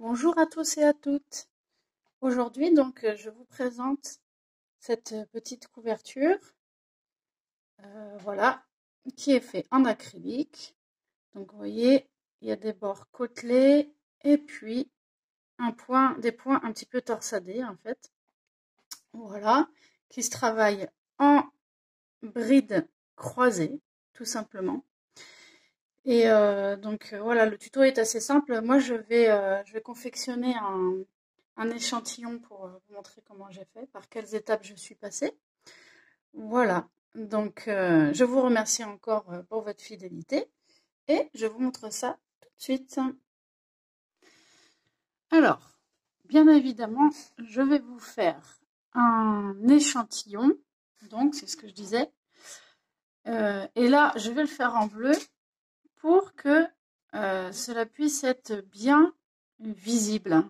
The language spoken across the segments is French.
Bonjour à tous et à toutes. Aujourd'hui, je vous présente cette petite couverture, voilà, qui est faite en acrylique. Donc, vous voyez, il y a des bords côtelés et puis des points un petit peu torsadés, en fait. Voilà, qui se travaille en bride croisée, tout simplement. Et voilà, le tuto est assez simple. Moi, je vais confectionner un échantillon pour vous montrer comment j'ai fait, par quelles étapes je suis passée. Voilà, je vous remercie encore pour votre fidélité et je vous montre ça tout de suite. Alors, bien évidemment, je vais vous faire un échantillon, donc c'est ce que je disais. Et là, je vais le faire en bleu pour que cela puisse être bien visible.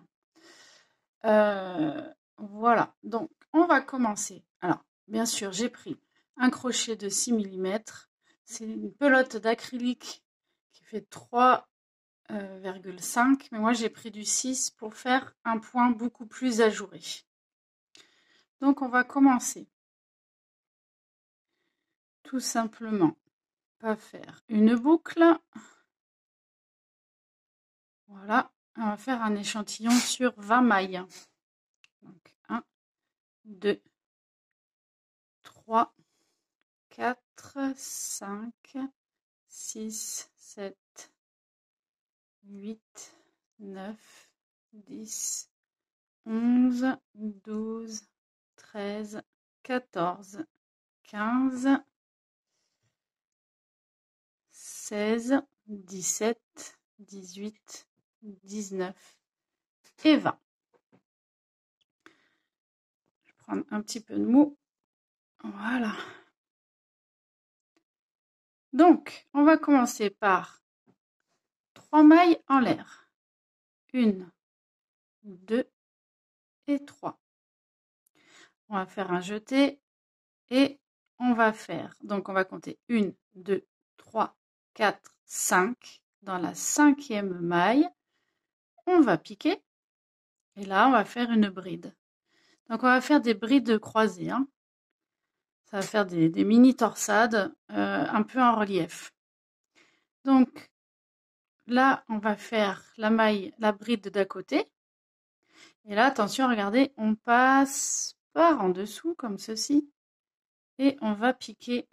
Voilà, donc on va commencer. Alors, bien sûr, j'ai pris un crochet de 6 mm. C'est une pelote d'acrylique qui fait 3,5, mais moi j'ai pris du 6 pour faire un point beaucoup plus ajouré. Donc on va commencer. Tout simplement, on va faire une boucle. Voilà, on va faire un échantillon sur 20 mailles. Donc 1, 2, 3, 4, 5, 6, 7, 8, 9, 10, 11, 12, 13, 14, 15, 16, 17, 18, 19 et 20. Je vais prendre un petit peu de mou. Voilà. Donc, on va commencer par 3 mailles en l'air. 1, 2 et 3. On va faire un jeté et on va faire, donc on va compter 1, 2, 3, 4, 5. Dans la 5e maille, on va piquer et là on va faire une bride. Donc on va faire des brides croisées, hein. Ça va faire des mini torsades un peu en relief. Donc là on va faire la bride d'à côté. Et là attention, regardez, on passe par en dessous comme ceci et on va piquer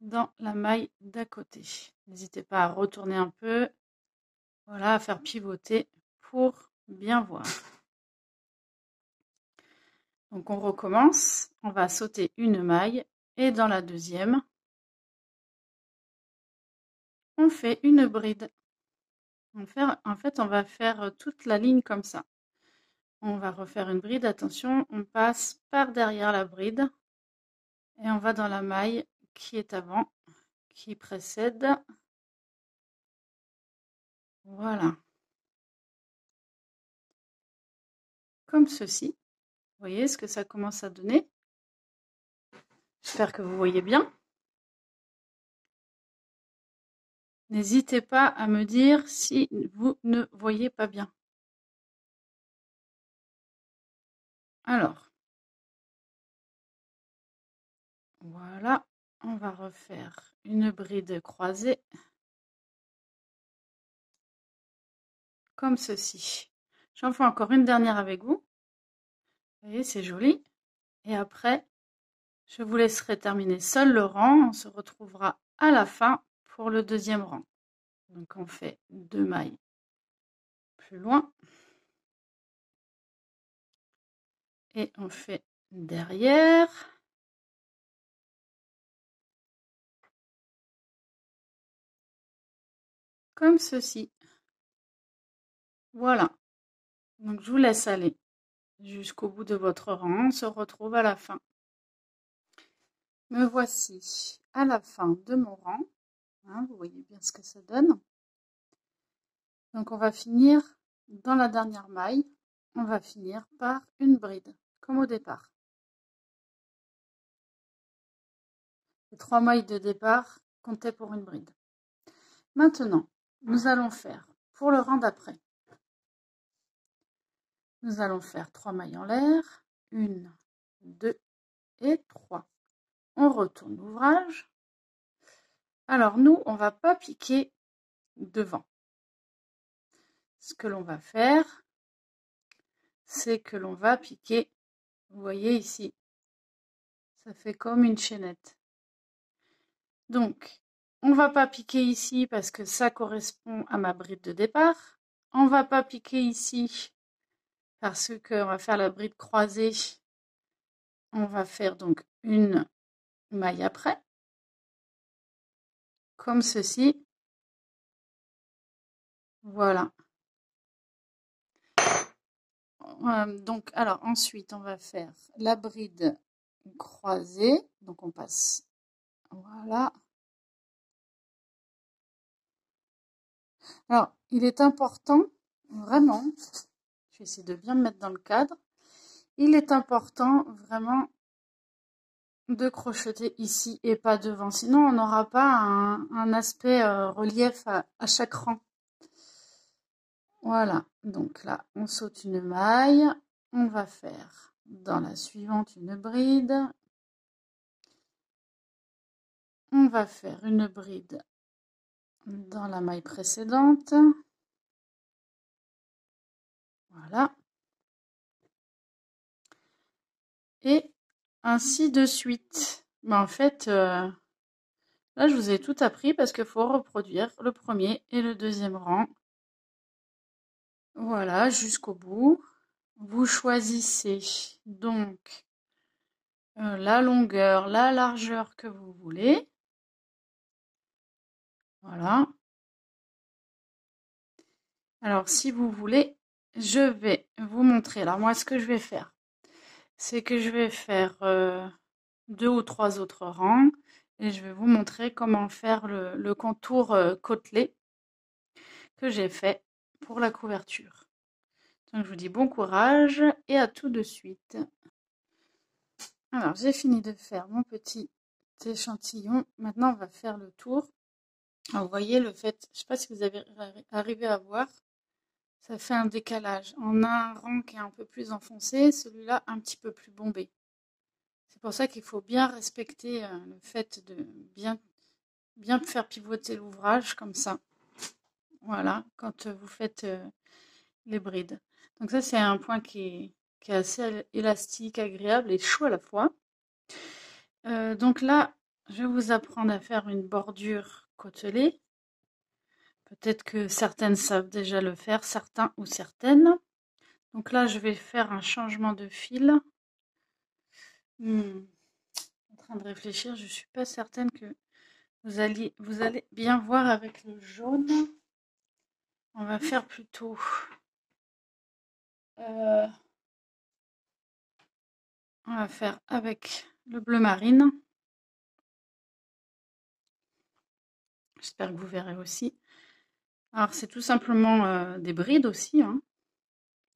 dans la maille d'à côté. N'hésitez pas à retourner un peu, voilà, à faire pivoter pour bien voir. Donc on recommence, on va sauter une maille et dans la deuxième, on fait une bride. En fait, on va faire toute la ligne comme ça. On va refaire une bride, attention, on passe par derrière la bride et on va dans la maille qui est avant, qui précède. Voilà. Comme ceci. Vous voyez ce que ça commence à donner? J'espère que vous voyez bien. N'hésitez pas à me dire si vous ne voyez pas bien. Alors, voilà, on va refaire une bride croisée comme ceci. J'en fais encore une dernière avec vous. Vous voyez, c'est joli. Et après, je vous laisserai terminer seul le rang. On se retrouvera à la fin pour le deuxième rang. Donc on fait 2 mailles plus loin. Et on fait derrière. Comme ceci. Voilà. Donc je vous laisse aller jusqu'au bout de votre rang. On se retrouve à la fin. Me voici à la fin de mon rang. Hein, vous voyez bien ce que ça donne. Donc on va finir dans la dernière maille. On va finir par une bride, comme au départ. Les 3 mailles de départ comptaient pour une bride. Maintenant, nous allons faire pour le rang d'après. Nous allons faire 3 mailles en l'air. 1, 2 et 3. On retourne l'ouvrage. Alors nous, on ne va pas piquer devant. Ce que l'on va faire, c'est que l'on va piquer, vous voyez ici, ça fait comme une chaînette. Donc, on ne va pas piquer ici parce que ça correspond à ma bride de départ. On ne va pas piquer ici parce qu'on va faire la bride croisée. On va faire donc une maille après, comme ceci. Voilà. Donc, alors ensuite, on va faire la bride croisée. Donc, on passe, voilà. Alors, il est important, vraiment, je vais essayer de bien me mettre dans le cadre. Il est important, vraiment, de crocheter ici et pas devant. Sinon, on n'aura pas un aspect relief à chaque rang. Voilà, donc là, on saute une maille. On va faire dans la suivante une bride. On va faire une bride dans la maille précédente. Voilà. Et ainsi de suite. Mais en fait, là, je vous ai tout appris parce qu'il faut reproduire le premier et le deuxième rang. Voilà, jusqu'au bout. Vous choisissez donc la longueur, la largeur que vous voulez. Voilà. Alors, si vous voulez, je vais vous montrer. Alors, moi, ce que je vais faire, c'est que je vais faire 2 ou 3 autres rangs et je vais vous montrer comment faire le contour côtelé que j'ai fait pour la couverture. Donc, je vous dis bon courage et à tout de suite. Alors, j'ai fini de faire mon petit échantillon. Maintenant, on va faire le tour. Alors, vous voyez le fait, je ne sais pas si vous avez arrivé à voir, ça fait un décalage. On a un rang qui est un peu plus enfoncé, celui-là un petit peu plus bombé. C'est pour ça qu'il faut bien respecter le fait de bien faire pivoter l'ouvrage comme ça. Voilà, quand vous faites les brides. Donc ça, c'est un point qui est assez élastique, agréable et chaud à la fois. Donc là, je vais vous apprendre à faire une bordure côtelée. Peut-être que certaines savent déjà le faire, certains ou certaines. Donc là, je vais faire un changement de fil. En train de réfléchir, je ne suis pas certaine que vous allez bien voir avec le jaune. On va faire plutôt on va faire avec le bleu marine. J'espère que vous verrez aussi. Alors, c'est tout simplement des brides aussi, hein.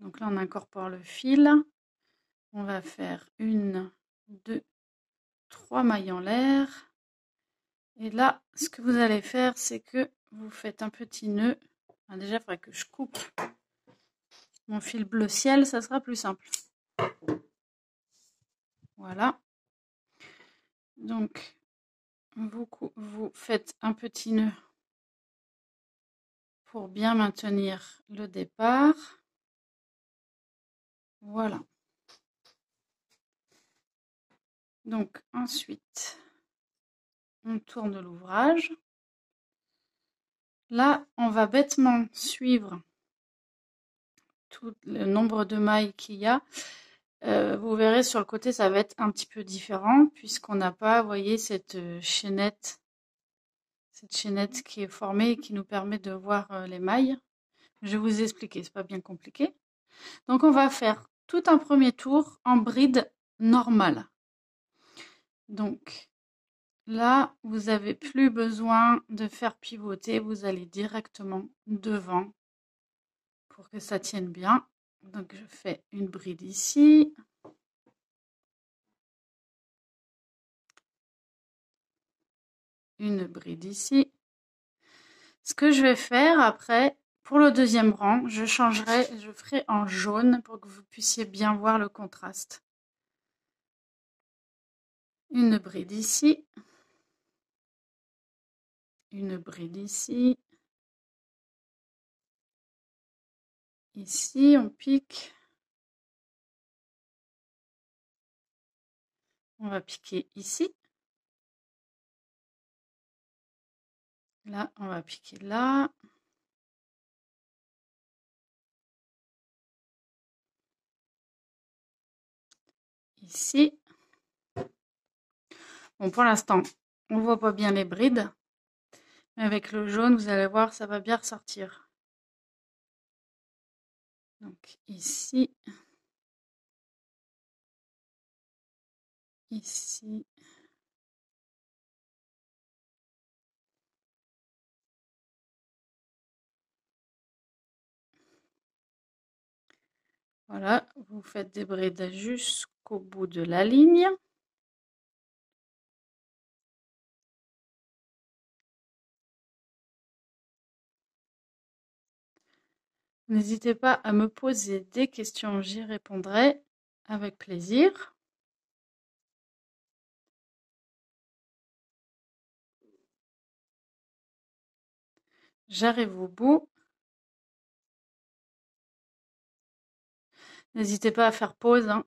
Donc là, on incorpore le fil. On va faire 1, 2, 3 mailles en l'air. Et là, ce que vous allez faire, c'est que vous faites un petit nœud. Alors déjà, il faudrait que je coupe mon fil bleu ciel, ça sera plus simple. Voilà. Donc, vous faites un petit nœud pour bien maintenir le départ. Voilà. Donc, ensuite, on tourne l'ouvrage. Là, on va bêtement suivre tout le nombre de mailles qu'il y a. Vous verrez sur le côté, ça va être un petit peu différent puisqu'on n'a pas, vous voyez, cette chaînette qui est formée et qui nous permet de voir les mailles. Je vais vous expliquer, c'est pas bien compliqué. Donc on va faire tout un premier tour en bride normale. Donc là, vous n'avez plus besoin de faire pivoter, vous allez directement devant pour que ça tienne bien. Donc je fais une bride ici. Une bride ici. Ce que je vais faire après, pour le deuxième rang, je ferai en jaune pour que vous puissiez bien voir le contraste. Une bride ici. Une bride ici. Ici, on pique. On va piquer ici. Là, on va piquer là. Ici. Bon, pour l'instant, on voit pas bien les brides. Mais avec le jaune, vous allez voir, ça va bien ressortir. Donc ici. Ici. Voilà, vous faites des brides jusqu'au bout de la ligne. N'hésitez pas à me poser des questions, j'y répondrai avec plaisir. J'arrive au bout. N'hésitez pas à faire pause hein,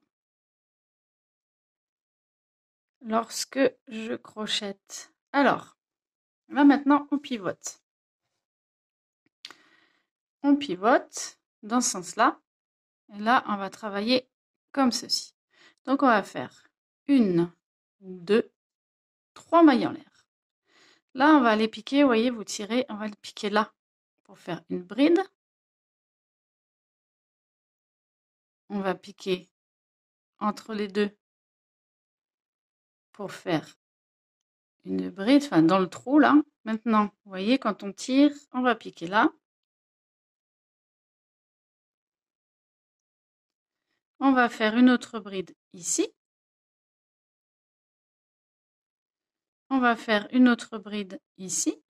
lorsque je crochette. Alors, là maintenant, on pivote. On pivote dans ce sens-là. Et là, on va travailler comme ceci. Donc, on va faire 1, 2, 3 mailles en l'air. Là, on va aller piquer, vous voyez, vous tirez, on va le piquer là pour faire une bride. On va piquer entre les deux pour faire une bride, enfin dans le trou là. Maintenant, vous voyez, quand on tire, on va piquer là. On va faire une autre bride ici. On va faire une autre bride ici.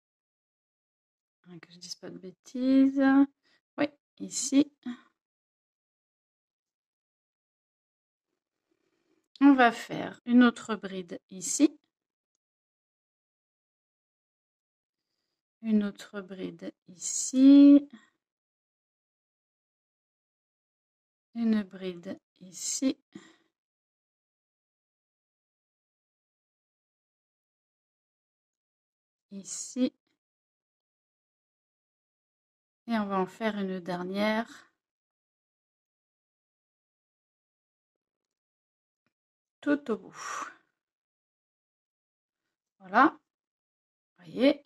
Que je dise pas de bêtises. Oui, ici. On va faire une autre bride ici. Une autre bride ici. Une bride ici. Ici. Et on va en faire une dernière. Tout au bout. Voilà. Vous voyez.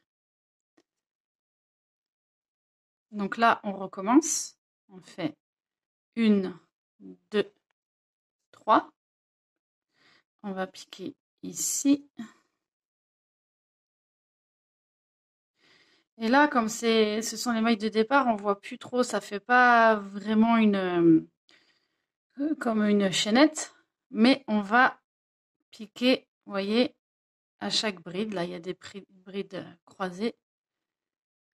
Donc là, on recommence. On fait 1, 2, 3. On va piquer ici. Et là, comme ce sont les mailles de départ, on voit plus trop, ça fait pas vraiment comme une chaînette, mais on va piquer, vous voyez, à chaque bride. Là, il y a des brides croisées.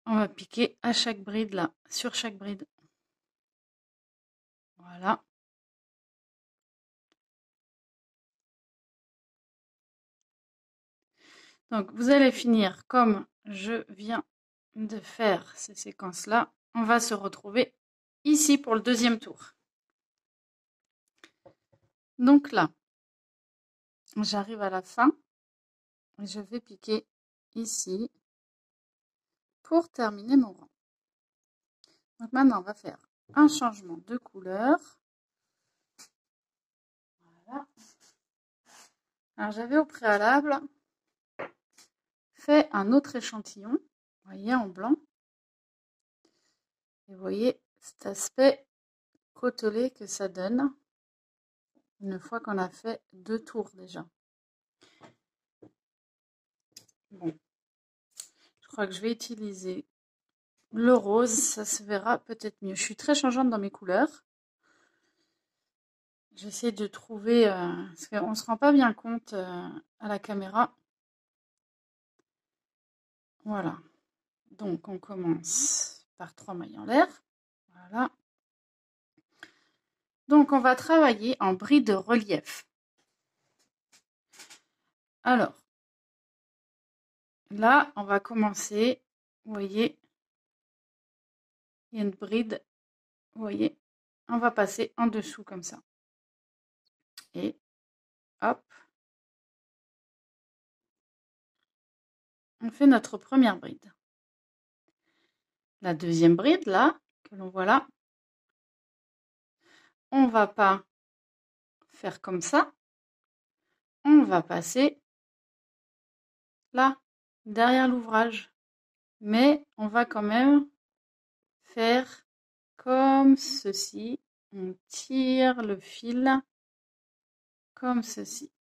On va piquer à chaque bride là, sur chaque bride. Voilà. Donc, vous allez finir comme je viens de faire ces séquences-là. On va se retrouver ici pour le deuxième tour. Donc là, j'arrive à la fin et je vais piquer ici pour terminer mon rang. Donc maintenant, on va faire un changement de couleur. Voilà. Alors, j'avais au préalable fait un autre échantillon, vous voyez, en blanc. Et vous voyez cet aspect côtelé que ça donne une fois qu'on a fait 2 tours déjà. Bon, je crois que je vais utiliser le rose, ça se verra peut-être mieux. Je suis très changeante dans mes couleurs. J'essaie de trouver, parce qu'on ne se rend pas bien compte à la caméra. Voilà. Donc on commence par 3 mailles en l'air. Voilà. Donc, on va travailler en bride relief. Alors, là, on va commencer. Vous voyez, il y a une bride. Vous voyez, on va passer en dessous comme ça. Et hop. On fait notre première bride. La deuxième bride, là, que l'on voit là, on va pas faire comme ça. On va passer là, derrière l'ouvrage. Mais on va quand même faire comme ceci. On tire le fil comme ceci.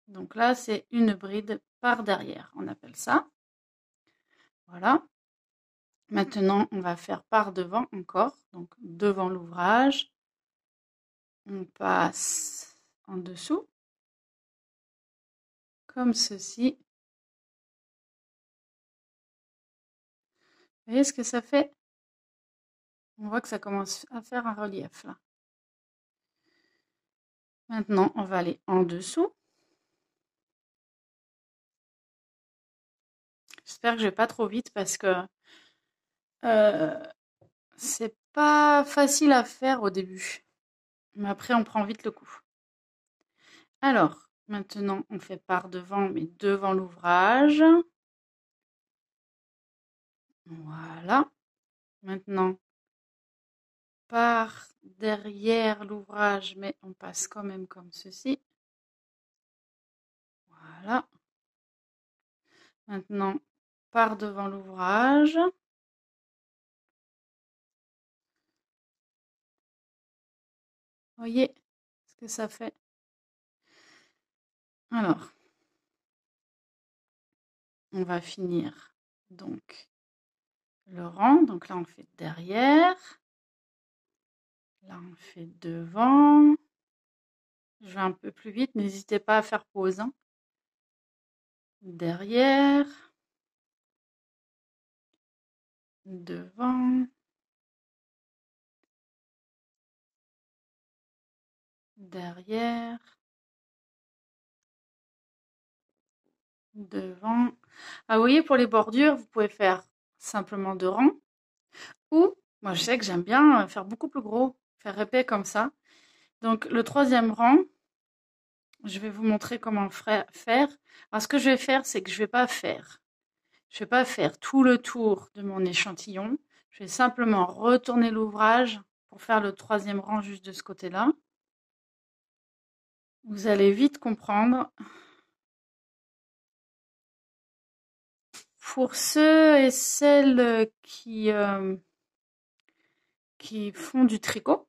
Donc là, c'est une bride par derrière, on appelle ça. Voilà. Maintenant, on va faire par devant encore. Donc devant l'ouvrage, on passe en dessous, comme ceci. Vous voyez ce que ça fait? On voit que ça commence à faire un relief là. Maintenant, on va aller en dessous. J'espère que je vais pas trop vite parce que c'est pas facile à faire au début. Mais après, on prend vite le coup. Alors, maintenant, on fait par devant, mais devant l'ouvrage. Voilà. Maintenant, par derrière l'ouvrage, mais on passe quand même comme ceci. Voilà. Maintenant, par devant l'ouvrage. Voyez ce que ça fait. Alors, on va finir donc le rang. Donc là, on fait derrière. Là, on fait devant. Je vais un peu plus vite. N'hésitez pas à faire pause. Hein. Derrière. Devant. Derrière. Devant. Ah, vous voyez, pour les bordures, vous pouvez faire simplement 2 rangs. Ou, moi je sais que j'aime bien faire beaucoup plus gros, faire épais comme ça. Donc le 3e rang, je vais vous montrer comment faire. Alors ce que je vais faire, c'est que je vais pas faire tout le tour de mon échantillon. Je vais simplement retourner l'ouvrage pour faire le 3e rang juste de ce côté-là. Vous allez vite comprendre. Pour ceux et celles qui font du tricot,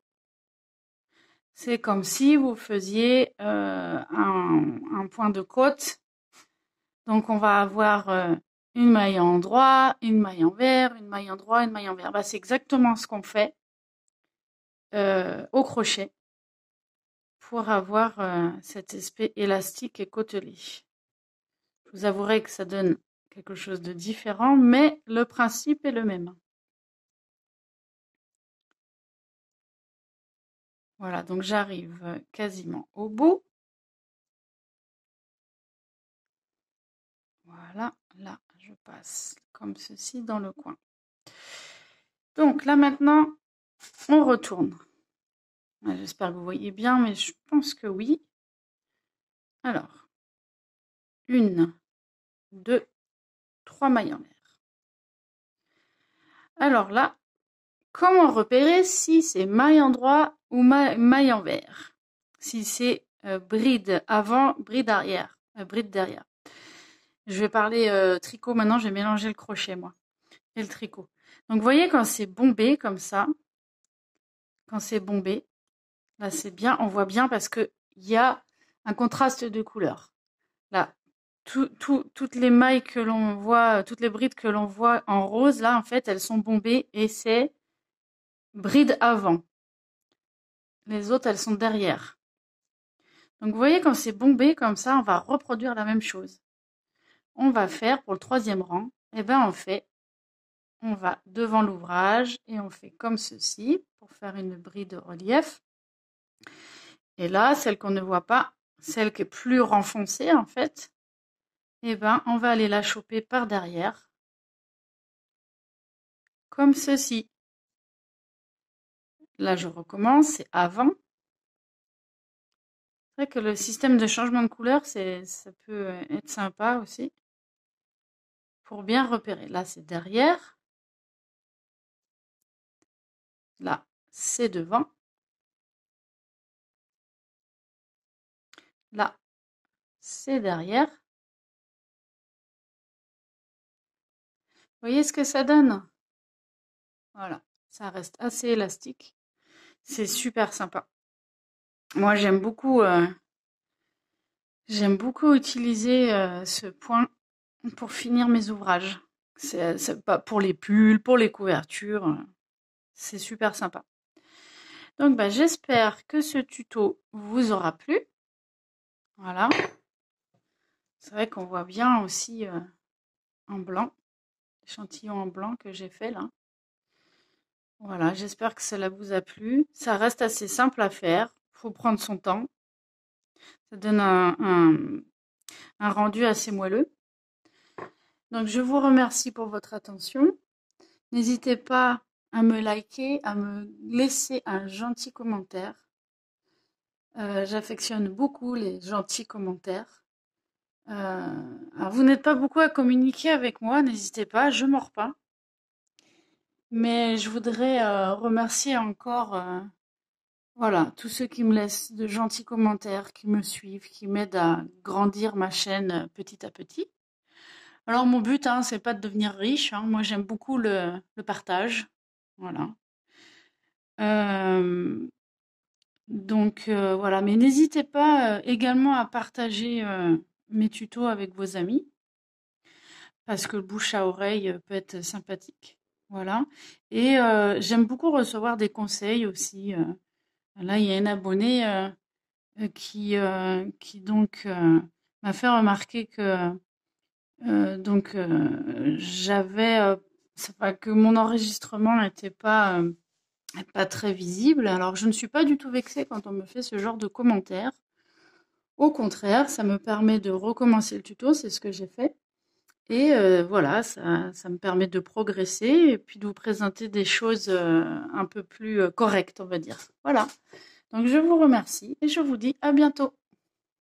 c'est comme si vous faisiez un point de côte. Donc, on va avoir une maille en droit, une maille envers, une maille en droit, une maille envers. Bah, c'est exactement ce qu'on fait au crochet pour avoir cet aspect élastique et côtelé. Je vous avouerai que ça donne quelque chose de différent, mais le principe est le même. Voilà, donc j'arrive quasiment au bout. Voilà, là, je passe comme ceci dans le coin. Donc là maintenant, on retourne. J'espère que vous voyez bien, mais je pense que oui. Alors, 1, 2, 3 mailles en l'air. Alors là, comment repérer si c'est maille en droit ou maille envers? Si c'est bride avant, bride arrière, bride derrière. Je vais parler tricot maintenant, je vais mélanger le crochet moi et le tricot. Donc vous voyez quand c'est bombé comme ça, quand c'est bombé, là c'est bien, on voit bien parce que il y a un contraste de couleurs. Là, toutes les mailles que l'on voit, toutes les brides que l'on voit en rose, là en fait elles sont bombées et c'est bride avant. Les autres elles sont derrière. Donc vous voyez quand c'est bombé comme ça, on va reproduire la même chose. On va faire pour le 3e rang, et ben on va devant l'ouvrage et on fait comme ceci pour faire une bride de relief. Et là, celle qu'on ne voit pas, celle qui est plus renfoncée en fait, eh ben, on va aller la choper par derrière, comme ceci. Là, je recommence, c'est avant. C'est vrai que le système de changement de couleur, ça peut être sympa aussi, pour bien repérer. Là, c'est derrière. Là, c'est devant. Là, c'est derrière. Vous voyez ce que ça donne? Voilà, ça reste assez élastique. C'est super sympa. Moi, j'aime beaucoup utiliser ce point pour finir mes ouvrages. C'est pas pour les pulls, pour les couvertures. C'est super sympa. Donc, bah, j'espère que ce tuto vous aura plu. Voilà. C'est vrai qu'on voit bien aussi en blanc, l'échantillon en blanc que j'ai fait là. Voilà, j'espère que cela vous a plu. Ça reste assez simple à faire. Il faut prendre son temps. Ça donne un rendu assez moelleux. Donc, je vous remercie pour votre attention. N'hésitez pas à me liker, à me laisser un gentil commentaire. J'affectionne beaucoup les gentils commentaires. Alors vous n'êtes pas beaucoup à communiquer avec moi, n'hésitez pas, je mords pas. Mais je voudrais remercier encore voilà, tous ceux qui me laissent de gentils commentaires, qui me suivent, qui m'aident à grandir ma chaîne petit à petit. Alors mon but, hein, c'est pas de devenir riche, hein. Moi j'aime beaucoup le partage. Voilà. Donc voilà, mais n'hésitez pas également à partager mes tutos avec vos amis, parce que le bouche à oreille peut être sympathique. Voilà. Et j'aime beaucoup recevoir des conseils aussi. Là, il y a une abonnée qui donc m'a fait remarquer que que mon enregistrement n'était pas très visible. Alors, je ne suis pas du tout vexée quand on me fait ce genre de commentaires. Au contraire, ça me permet de recommencer le tuto, c'est ce que j'ai fait. Et voilà, ça me permet de progresser et puis de vous présenter des choses un peu plus correctes, on va dire. Voilà. Donc, je vous remercie et je vous dis à bientôt.